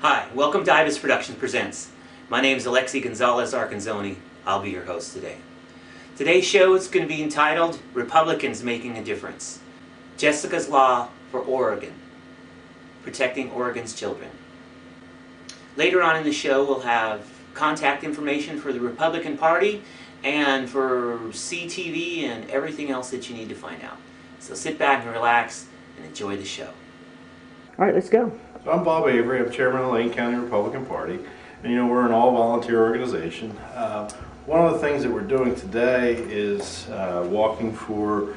Hi, welcome to Ibis Productions Presents. My name is Gonzalez-Arguinzoni. I'll be your host today. Today's show is going to be entitled Republicans Making a Difference. Jessica's Law for Oregon. Protecting Oregon's Children. Later on in the show we'll have contact information for the Republican Party and for CTV and everything else that you need to find out. So sit back and relax and enjoy the show. All right, let's go. So I'm Bob Avery. I'm chairman of the Lane County Republican Party. And you know, we're an all-volunteer organization. One of the things that we're doing today is walking for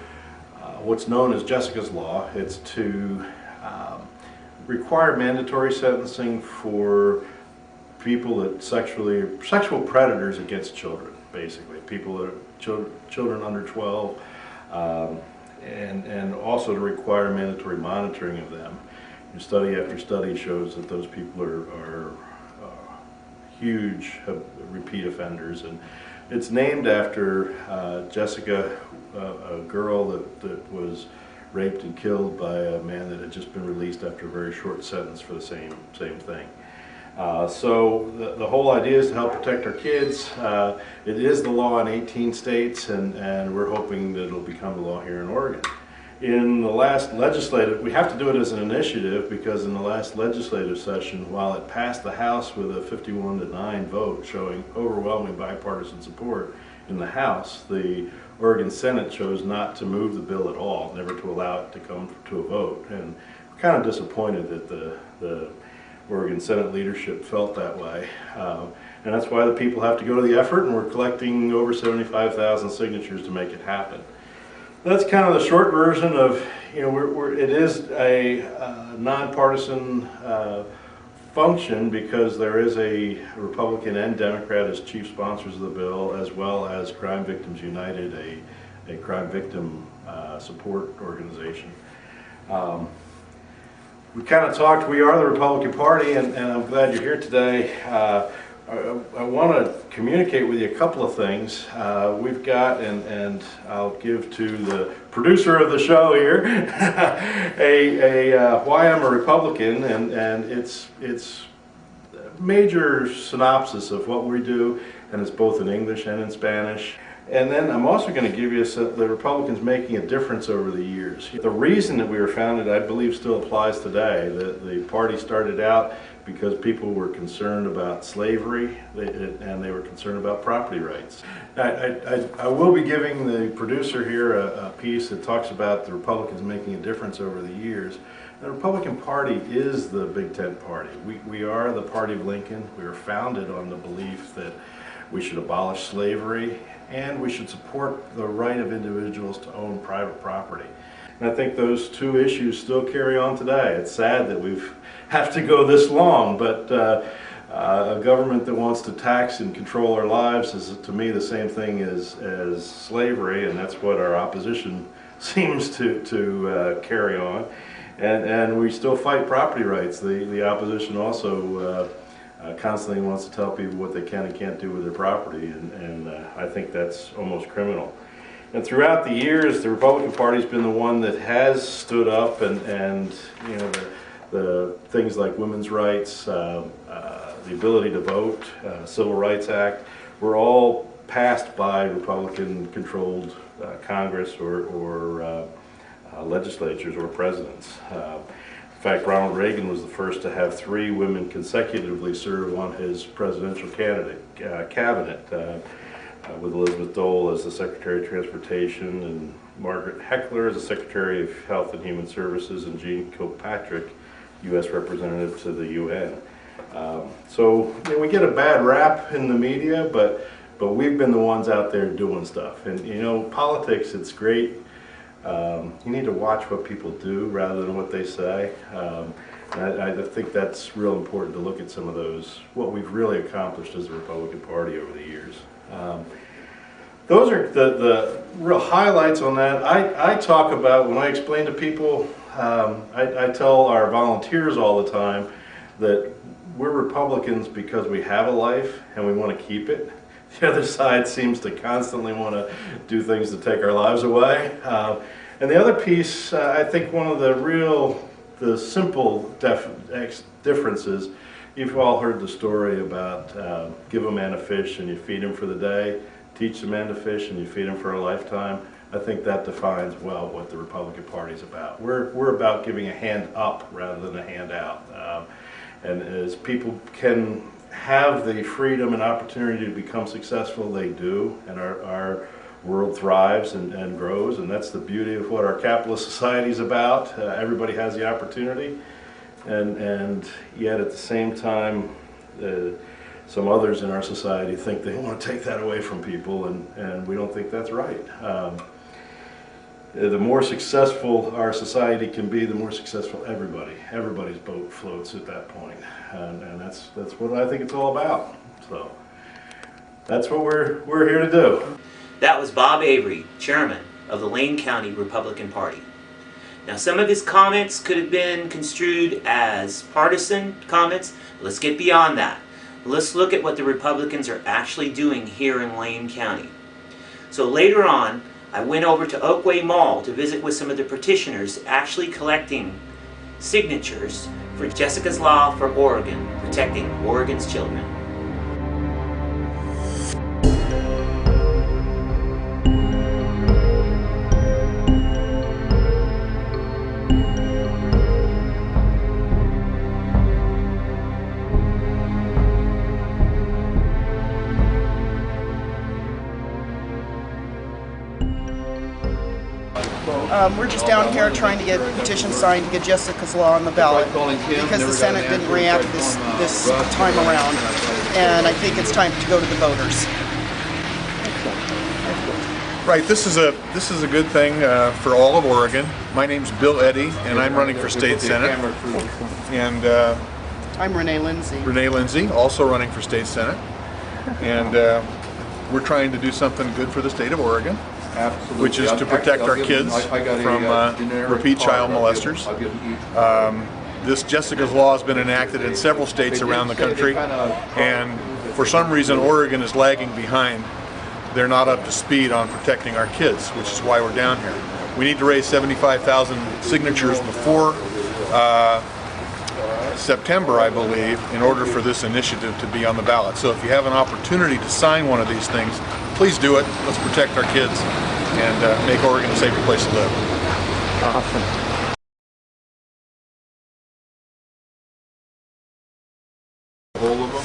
what's known as Jessica's Law. It's to require mandatory sentencing for people that sexual predators against children, basically. People that are children under 12, and also to require mandatory monitoring of them. And study after study shows that those people are huge repeat offenders, and it's named after Jessica, a girl that was raped and killed by a man that had just been released after a very short sentence for the same thing. So the whole idea is to help protect our kids. It is the law in 18 states, and we're hoping that it'll become the law here in Oregon. In the last legislative, we have to do it as an initiative because in the last legislative session, while it passed the House with a 51-9 vote showing overwhelming bipartisan support in the House, the Oregon Senate chose not to move the bill at all, never to allow it to come to a vote. And we're kind of disappointed that the Oregon Senate leadership felt that way. And that's why the people have to go to the effort, and we're collecting over 75,000 signatures to make it happen. That's kind of the short version of, you know, it is a nonpartisan function because there is a Republican and Democrat as chief sponsors of the bill, as well as Crime Victims United, a crime victim support organization. We kind of talked, we are the Republican Party, and I'm glad you're here today. I want to communicate with you a couple of things. We've got, and I'll give to the producer of the show here, why I'm a Republican, and it's a major synopsis of what we do, and it's both in English and in Spanish. And then I'm also going to give you the Republicans making a difference over the years. The reason that we were founded, I believe, still applies today. The party started out because people were concerned about slavery and they were concerned about property rights. I will be giving the producer here a piece that talks about the Republicans making a difference over the years. The Republican Party is the Big Tent Party. We are the party of Lincoln. We were founded on the belief that we should abolish slavery and we should support the right of individuals to own private property. And I think those two issues still carry on today. It's sad that we have to go this long, but a government that wants to tax and control our lives is, to me, the same thing as slavery, and that's what our opposition seems to carry on. And we still fight property rights. The opposition also constantly wants to tell people what they can and can't do with their property, and I think that's almost criminal. And throughout the years, the Republican Party's been the one that has stood up, and you know, the things like women's rights, the ability to vote, Civil Rights Act, were all passed by Republican-controlled Congress or legislatures or presidents. In fact, Ronald Reagan was the first to have 3 women consecutively serve on his presidential cabinet, with Elizabeth Dole as the Secretary of Transportation and Margaret Heckler as the Secretary of Health and Human Services, and Jean Kilpatrick, U.S. Representative to the UN. So you know, we get a bad rap in the media, but we've been the ones out there doing stuff. And you know, politics, it's great. You need to watch what people do rather than what they say. And I think that's real important to look at some of those, what we've really accomplished as a Republican Party over the years. Those are the real highlights on that. I talk about, when I explain to people, I tell our volunteers all the time that we're Republicans because we have a life and we want to keep it. The other side seems to constantly want to do things to take our lives away. And the other piece, I think one of the simple differences You've all heard the story about give a man a fish and you feed him for the day, teach the man to fish and you feed him for a lifetime. I think that defines well what the Republican Party is about. We're about giving a hand up rather than a hand out. And as people can have the freedom and opportunity to become successful, they do, and our world thrives and grows, and that's the beauty of what our capitalist society is about. Everybody has the opportunity, and yet at the same time, some others in our society think they want to take that away from people, and we don't think that's right. The more successful our society can be, the more successful everybody's boat floats at that point, and that's what I think it's all about. So that's what we're here to do. That was Bob Avery, chairman of the Lane County Republican Party. Now, some of his comments could have been construed as partisan comments. Let's get beyond that. Let's look at what the Republicans are actually doing here in Lane County. So later on, I went over to Oakway Mall to visit with some of the petitioners actually collecting signatures for Jessica's Law for Oregon, protecting Oregon's children. We're just down here trying to get a petition signed to get Jessica's Law on the ballot because the Senate didn't react this time around, and I think it's time to go to the voters. Right, this is a good thing for all of Oregon. My name's Bill Eddy, and I'm running for state senate. And I'm Renee Lindsay. Renee Lindsay, also running for state senate. And we're trying to do something good for the state of Oregon. Absolutely. Which is to protect our kids from repeat child molesters. This Jessica's Law has been enacted in several states around the country, and for some reason Oregon is lagging behind. They're not up to speed on protecting our kids, which is why we're down here. We need to raise 75,000 signatures before September, I believe, in order for this initiative to be on the ballot. So if you have an opportunity to sign one of these things, please do it. Let's protect our kids and make Oregon a safer place to live. Awesome. Hold of them,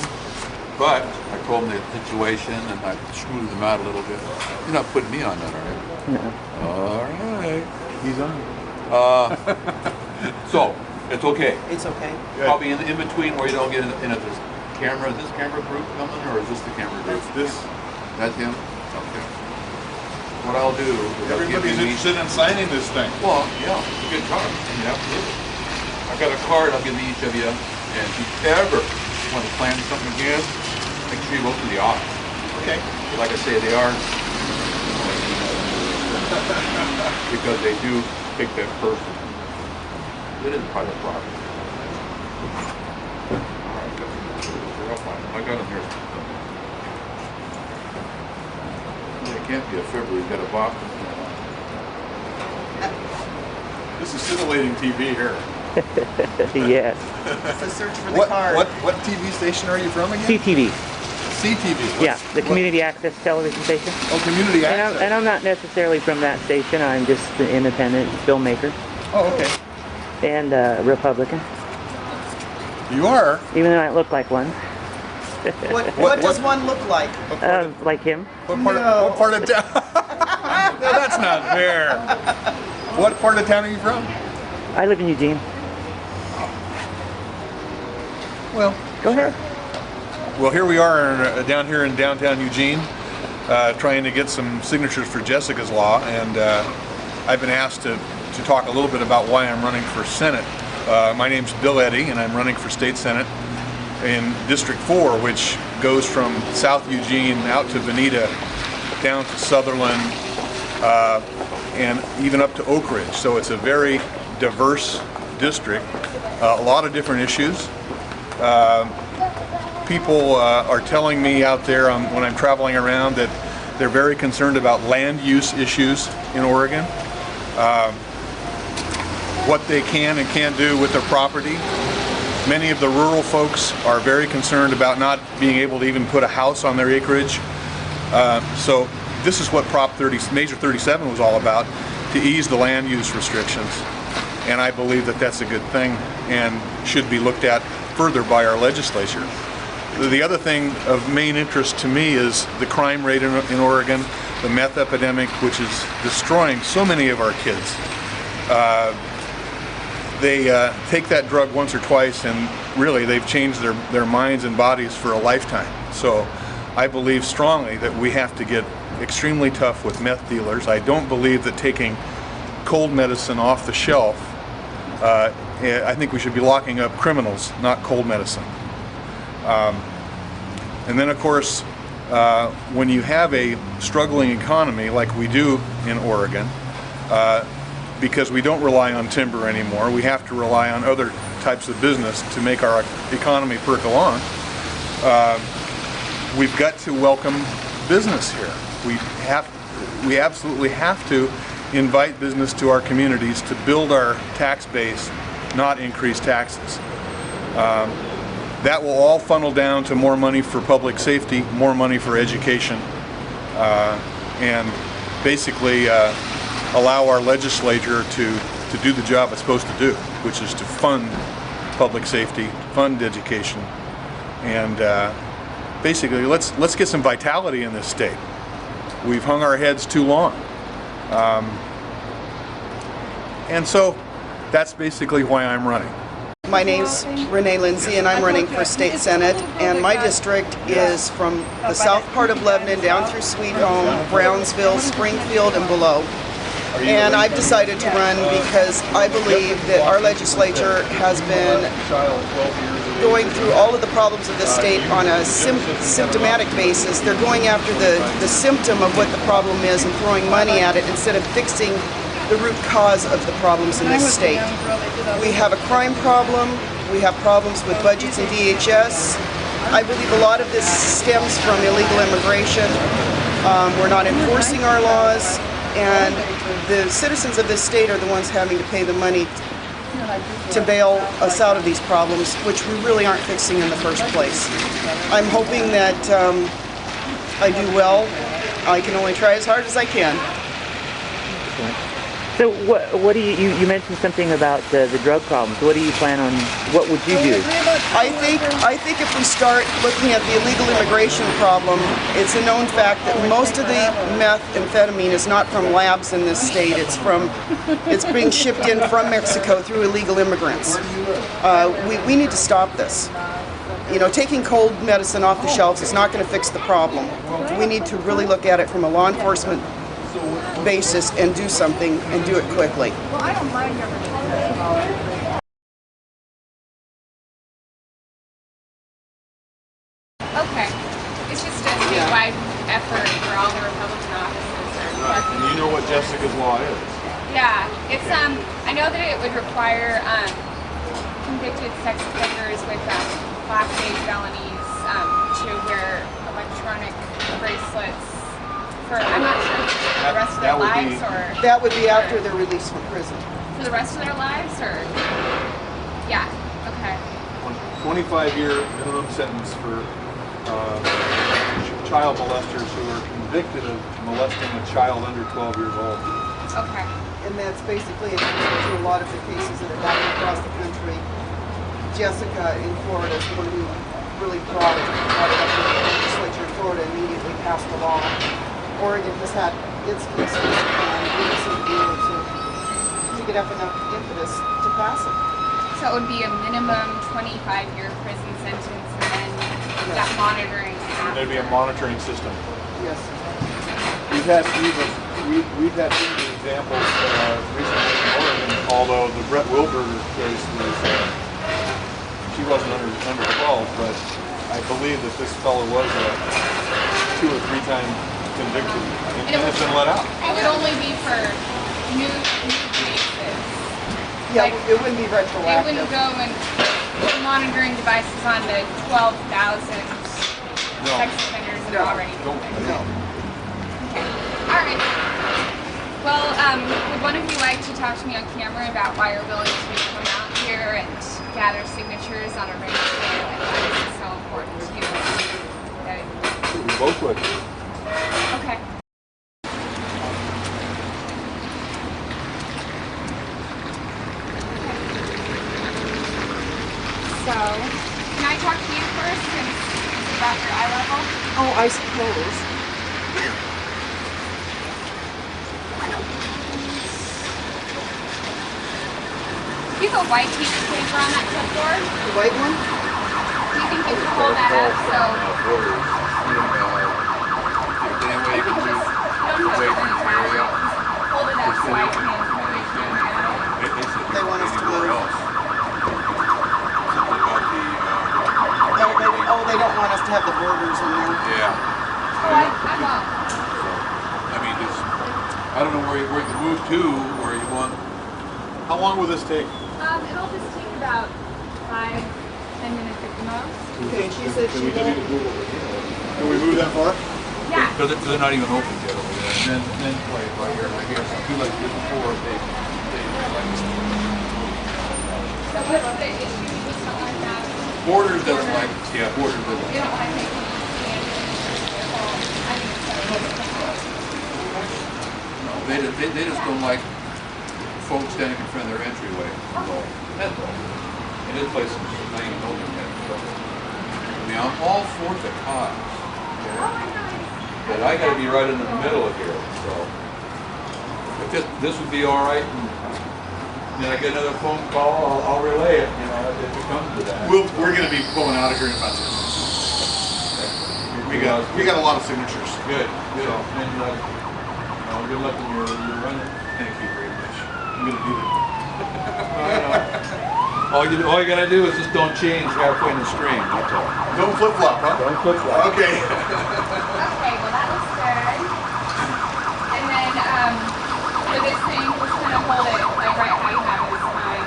but I told them the situation and I screwed them out a little bit. You're not putting me on that, are you? No. All right. He's on. So it's okay. It's okay. Probably in between where you don't get into this camera. Is this camera group coming, or is this the camera group? That's him. Okay. What I'll do is Everybody's interested in signing this thing. Well, yeah, it's a good card. Yeah, absolutely. I've got a card I'll give each of you, and if you ever want to plan something again, make sure you go to the office. Okay. Like I say, they are because they do pick that person. It is private property. I got them here. It can't be a February. You've got a box. This is scintillating TV here. Yes. It's a search for the card. What TV station are you from again? CTV. CTV. Yeah, the Community Access Television Station. Oh, Community Access. And I'm not necessarily from that station. I'm just an independent filmmaker Oh, okay. and Republican, You are? even though I look like one. What does one look like? Like him. What part, No. what part of town? No, that's not fair. What part of town are you from? I live in Eugene. Well, Go ahead. well, here we are down here in downtown Eugene, trying to get some signatures for Jessica's Law, and I've been asked to talk a little bit about why I'm running for Senate. My name's Bill Eddy, and I'm running for State Senate in District 4, which goes from South Eugene out to Veneta, down to Sutherland, and even up to Oak Ridge. So it's a very diverse district, a lot of different issues. People are telling me out there when I'm traveling around that they're very concerned about land use issues in Oregon, what they can and can't do with their property. Many of the rural folks are very concerned about not being able to even put a house on their acreage. So this is what Measure 37 was all about, to ease the land use restrictions. And I believe that that's a good thing and should be looked at further by our legislature. The other thing of main interest to me is the crime rate in Oregon, the meth epidemic, which is destroying so many of our kids. They take that drug once or twice and really they've changed their minds and bodies for a lifetime. So I believe strongly that we have to get extremely tough with meth dealers. I don't believe that taking cold medicine off the shelf, I think we should be locking up criminals, not cold medicine. And then of course, when you have a struggling economy like we do in Oregon, because we don't rely on timber anymore, we have to rely on other types of business to make our economy perk along. We've got to welcome business here. We absolutely have to invite business to our communities to build our tax base, not increase taxes. That will all funnel down to more money for public safety, more money for education, and basically allow our legislature to do the job it's supposed to do, which is to fund public safety, fund education, and basically let's get some vitality in this state. We've hung our heads too long. And so that's basically why I'm running. My name's Renee Lindsay and I'm running for State Senate, and my district is from the south part of Lebanon down through Sweet Home, Brownsville, Springfield and below. And I've decided to run because I believe that our legislature has been going through all of the problems of the state on a symptomatic basis. They're going after the symptom of what the problem is and throwing money at it instead of fixing the root cause of the problems in this state. We have a crime problem, we have problems with budgets and DHS. I believe a lot of this stems from illegal immigration. We're not enforcing our laws, and the citizens of this state are the ones having to pay the money to bail us out of these problems, which we really aren't fixing in the first place. I'm hoping that I do well. I can only try as hard as I can. So what do you mentioned something about the drug problems. What do you plan on, what would you do? I think if we start looking at the illegal immigration problem, it's a known fact that most of the methamphetamine is not from labs in this state. It's being shipped in from Mexico through illegal immigrants. We need to stop this. You know, taking cold medicine off the shelves is not going to fix the problem. We need to really look at it from a law enforcement basis and do something and do it quickly. Well, I don't mind everything. Okay. It's just a statewide effort for all the Republican offices. Right. And you know what Jessica's Law is? Yeah. It's I know that it would require convicted sex offenders with Class A felonies to wear electronic bracelets for, I'm not sure, for the rest of their lives, or that would be after they're released from prison. For the rest of their lives, or yeah, okay. 25-year minimum sentence for child molesters who are convicted of molesting a child under 12 years old. Okay. And that's basically an answer to a lot of the cases that are happening across the country. Jessica in Florida is the one who really brought it up to the legislature in Florida, immediately passed the law. Oregon has had its cases, and we just need to be able to get up enough impetus to pass it. So it would be a minimum 25-year prison sentence, and then that monitoring. And there'd be a monitoring system. Yes. We've had examples recently in Oregon, although the Brett Wilberger case was, she wasn't under 12, but I believe that this fellow was 2 or 3 times convicted and has been let out. It would only be for new cases. Yeah, like, it wouldn't be retroactive. It wouldn't go and put monitoring devices on the 12,000 sex offenders that are already convicted. No. Okay. All right. Well, would one of you like to talk to me on camera about why you're willing to come out here and gather signatures on a range scale, and why this is so important to you. We both would. Okay. So, can I talk to you first since it's about your eye level? Oh, I suppose. You have a white piece of paper on that clipboard. The white one? Do you think you can hold that up so... Borders. Is there any way you can move away from the area? Hold it up so I can make sure I get it. They want us to Anywhere move. else. Something about the, They don't want us to have the borders in there. yeah. Oh, I won't. I mean, it's, I don't know where you move to, where you want. How long will this take? It'll just take about 5-10 minutes at the most. Okay, she said she won't. Can we move that far? Yeah. Because they're not even open yet over there. And then right here, I guess, I feel like before they like, So what's the issue with something like that? Borders doesn't like, yeah, Borders doesn't. You don't want to take any stand. I think it's They just don't like folks standing in front of their entryway. That's all. And this place is not even open yet. So. I mean, I'm all for the cause. But I gotta be right in the middle of here, so. If this would be all right, and then I get another phone call, I'll relay it, you know, if it comes to that. We're going to be pulling out of here in about 10 minutes. We got a lot of signatures. Good, good. And, good luck in your running. Thank you very much. I'm going to do that. All you gotta do is just don't change halfway in the stream, that's all. Don't flip flop, huh? Don't flip flop. Okay. Okay, well that looks good. And then for this thing, just kind of hold it like right how you have it is fine.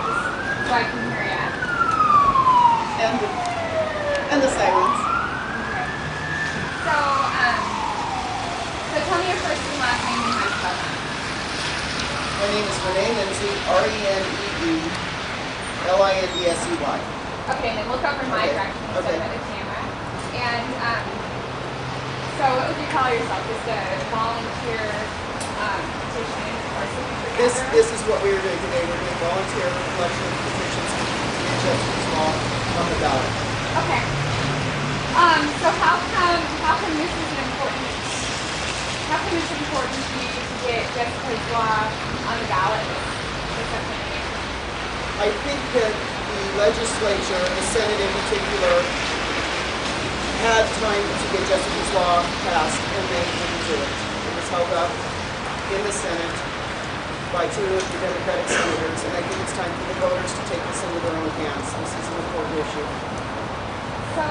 Just so I can hear you. And the silence. So tell me your first and last name and how you spell that. My name is Renee Lindsay, RENEE-LINDSEY. Okay, then look over my Okay. direction instead Okay. of the camera. And so what would you call yourself? Just a volunteer petition or signature gatherer? This is what we are doing today. We're doing volunteer collection of petitions to get justice law on the ballot. Okay. So how come this is important? How come it's important to you to get Jessica's law on the ballot? I think that the legislature, the Senate in particular, had time to get Jessica's law passed and they didn't do it. It was held up in the Senate by 2 of the Democratic senators, and I think it's time for the voters to take this into their own hands. This is an important issue. So,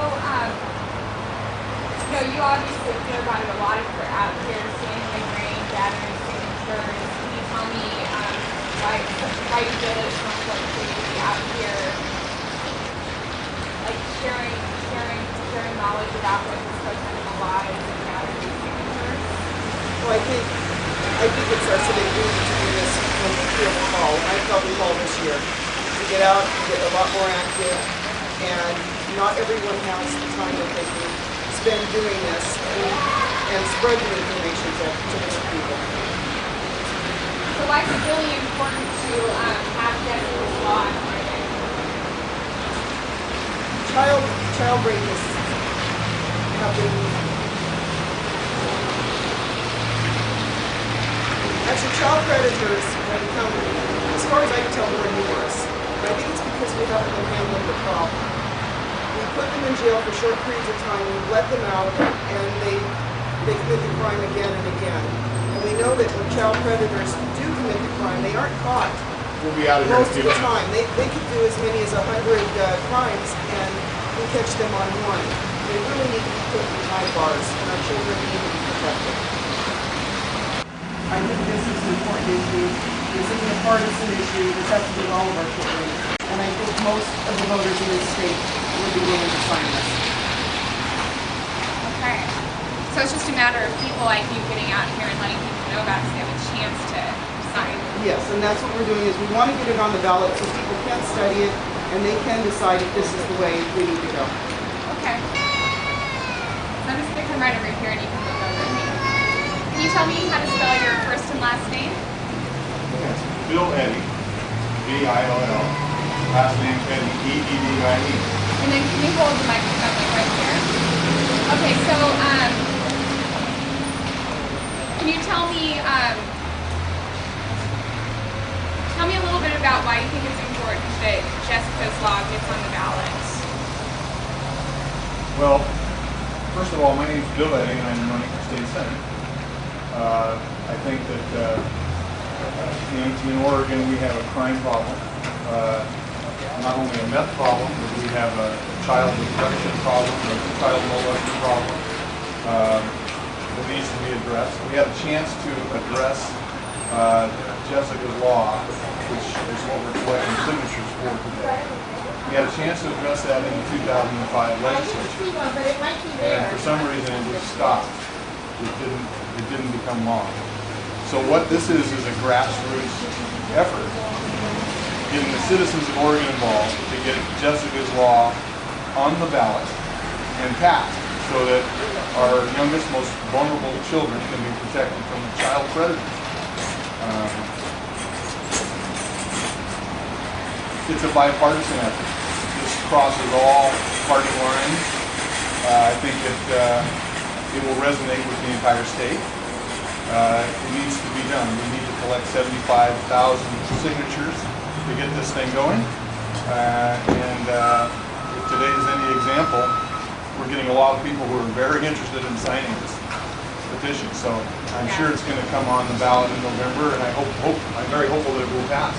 you obviously care about it a lot if you're out here standing in the rain, gathering signatures. Can you tell me why you feel that it's so important for you to be out here, like sharing knowledge about what this presidential law is and gathering these signatures? Well, I think it's our civic duty to do this when we feel the call. I felt the call this year to get out and get a lot more active, and not everyone has the time that they can spend doing this and spread the information to different people. So why is it really important to have Jessica's law in writing? Child rapists have been actually child predators have become, as far as I can tell, more numerous. And I think it's because we haven't been handling the problem. We put them in jail for short periods of time, we let them out, and they commit the crime again and again. And we know that when child predators do commit the crime, they aren't caught We'll be out of here in a most few of the minutes. time. They could do as many as 100 crimes, and we catch them on one. They really need to be put in high bars, and our children need to be protected. I think this is an important issue. This isn't a partisan issue. This has to do with all of our children. And I think most of the voters in this state would be willing to sign this. Okay. So it's just a matter of people like you getting out here and letting people know about it so they have a chance to sign. Yes, and that's what we're doing, is we want to get it on the ballot so people can study it and they can decide if this is the way we need to go. Okay. So I'm just going to come right over here and you can look over at me. Can you tell me how to spell your first and last name? Yes. Bill Eddy, B-I-L-L, last name Eddy, E-D-D-I-E. And then can you hold the microphone like right here? Okay, so can you tell me a little bit about why you think it's important that Jessica's Law gets on the ballot? Well, first of all, my name is Bill Eddy and I'm running for state senate. I think that in Oregon we have a crime problem, not only a meth problem, but we have a child abduction problem, a child molestation problem that needs to be addressed. We had a chance to address Jessica's Law, which is what we're collecting signatures for today. We had a chance to address that in the 2005 legislature, and for some reason it was stopped. It didn't become law. So what this is a grassroots effort, getting the citizens of Oregon involved to get Jessica's Law on the ballot and passed, so that our youngest, most vulnerable children can be protected from the child predators. It's a bipartisan effort. This crosses all party lines. I think it will resonate with the entire state. It needs to be done. We need to collect 75,000 signatures to get this thing going. If today is any example, we're getting a lot of people who are very interested in signing this petition. So I'm sure it's going to come on the ballot in November, and I'm very hopeful that it will pass.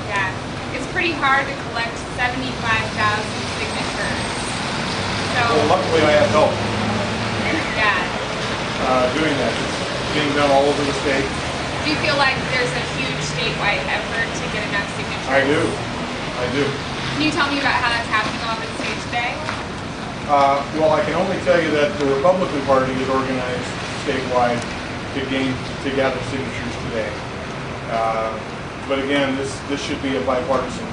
Yeah, it's pretty hard to collect 75,000 signatures. So, Well, luckily I have help yeah. doing that. It's being done all over the state. Do you feel like there's a huge statewide effort to get enough signatures? I do. Can you tell me about how that's happening on the stage today? Well, I can only tell you that the Republican Party is organized statewide to gather signatures today. But again, this should be a bipartisan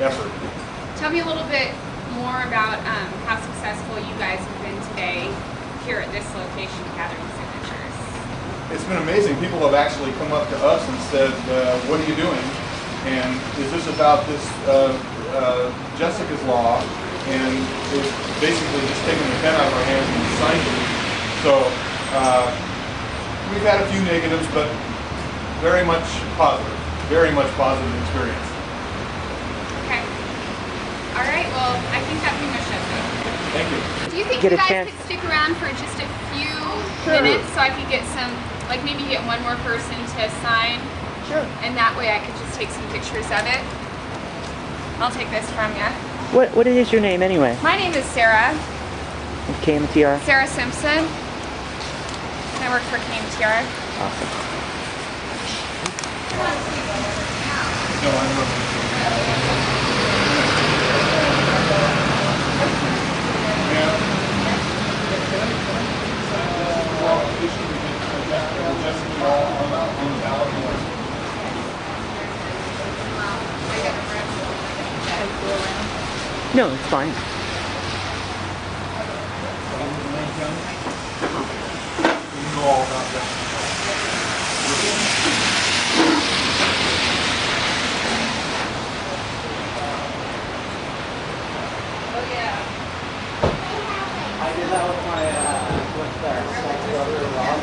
effort. Tell me a little bit more about how successful you guys have been today here at this location gathering signatures. It's been amazing. People have actually come up to us and said, what are you doing? And is this about this Jessica's Law? And it's basically just taking the pen out of our hands and signed it. So we've had a few negatives, but very much positive experience. Okay. All right, well, I think that pretty much does it. Thank you. Do you think Get you a guys chance. could stick around for just a few minutes so I could get some, like maybe get one more person to sign? Sure. And that way I could just take some pictures of it. I'll take this from you. What is your name anyway? My name is Sarah. KMTR? Sarah Simpson. And I work for KMTR. Awesome. No, I'm No, it's fine. You know all about that. I did that with my second brother Rob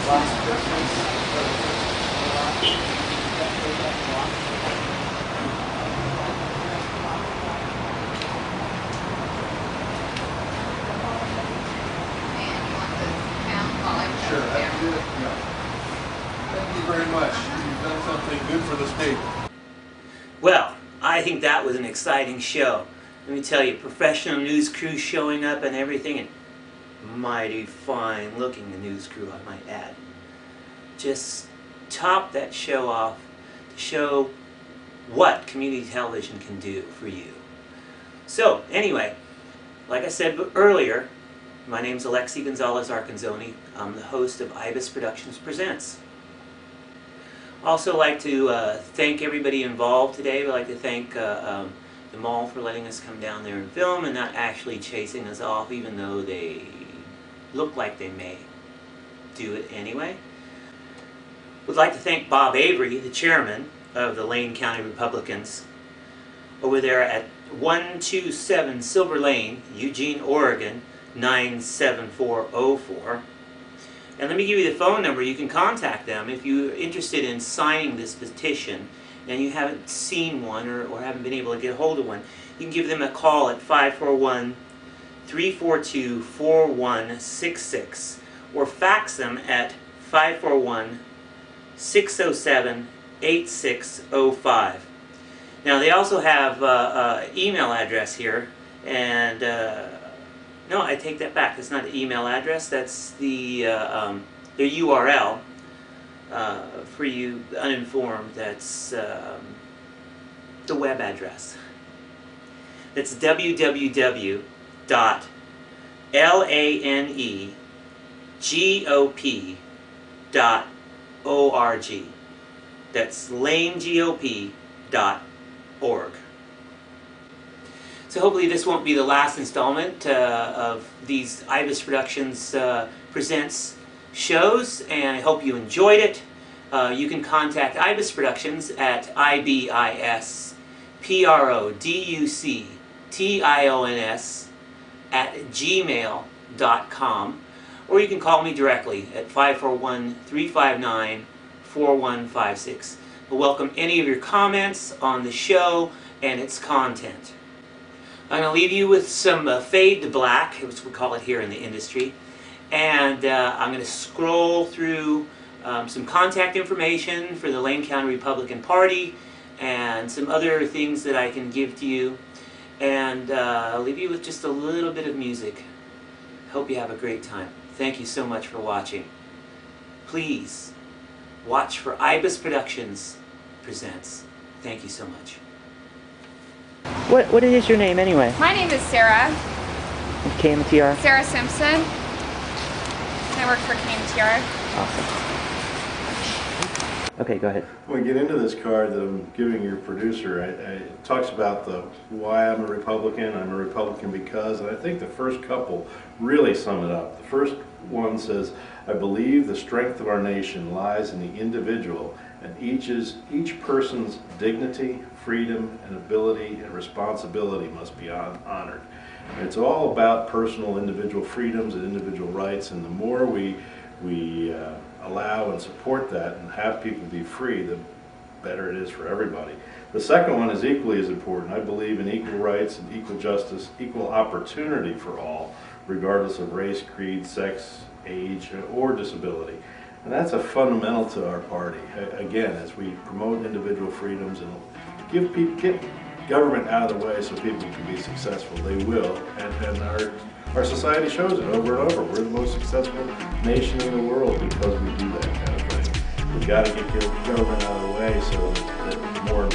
last Sure, that's good. Yeah. Thank you very much. You've done something good for the state. Well, I think that was an exciting show. Let me tell you, professional news crew showing up and everything, and mighty fine looking the news crew, I might add. Just top that show off to show what community television can do for you. So, anyway, like I said earlier, my name's Gonzalez-Arguinzoni. I'm the host of Ibis Productions Presents. Also like to thank everybody involved today. We'd like to thank the mall for letting us come down there and film and not actually chasing us off, even though they look like they may do it anyway. We'd like to thank Bob Avery, the chairman of the Lane County Republicans, over there at 127 Silver Lane, Eugene, Oregon, 97404. And let me give you the phone number. You can contact them if you're interested in signing this petition and you haven't seen one or haven't been able to get a hold of one. You can give them a call at 541-342-4166 or fax them at 541-607-8605. Now they also have an email address here, and no, I take that back. It's not an email address. That's the URL for you uninformed. That's the web address. It's www.lanegop.org. That's lanegop.org. So hopefully this won't be the last installment of these Ibis Productions Presents shows, and I hope you enjoyed it. You can contact Ibis Productions at ibisproductions@gmail.com, or you can call me directly at 541-359-4156. We'll welcome any of your comments on the show and its content. I'm going to leave you with some fade to black, which we call it here in the industry, and I'm going to scroll through some contact information for the Lane County Republican Party and some other things that I can give to you, and I'll leave you with just a little bit of music. Hope you have a great time. Thank you so much for watching. Please watch for Ibis Productions Presents. Thank you so much. What is your name anyway? My name is Sarah. KMTR? Sarah Simpson. I work for KMTR. Awesome. Okay, go ahead. When we get into this card that I'm giving your producer, it talks about why I'm a Republican. I'm a Republican because, and I think the first couple really sum it up. The first one says, I believe the strength of our nation lies in the individual, and each person's dignity, freedom, and ability and responsibility must be honored. And it's all about personal individual freedoms and individual rights, and the more we allow and support that and have people be free, the better it is for everybody. The second one is equally as important. I believe in equal rights and equal justice, equal opportunity for all, regardless of race, creed, sex, age, or disability. And that's a fundamental to our party. Again, as we promote individual freedoms and get government out of the way so people can be successful, they will. And our society shows it over and over. We're the most successful nation in the world because we do that kind of thing. We've got to get government out of the way so that more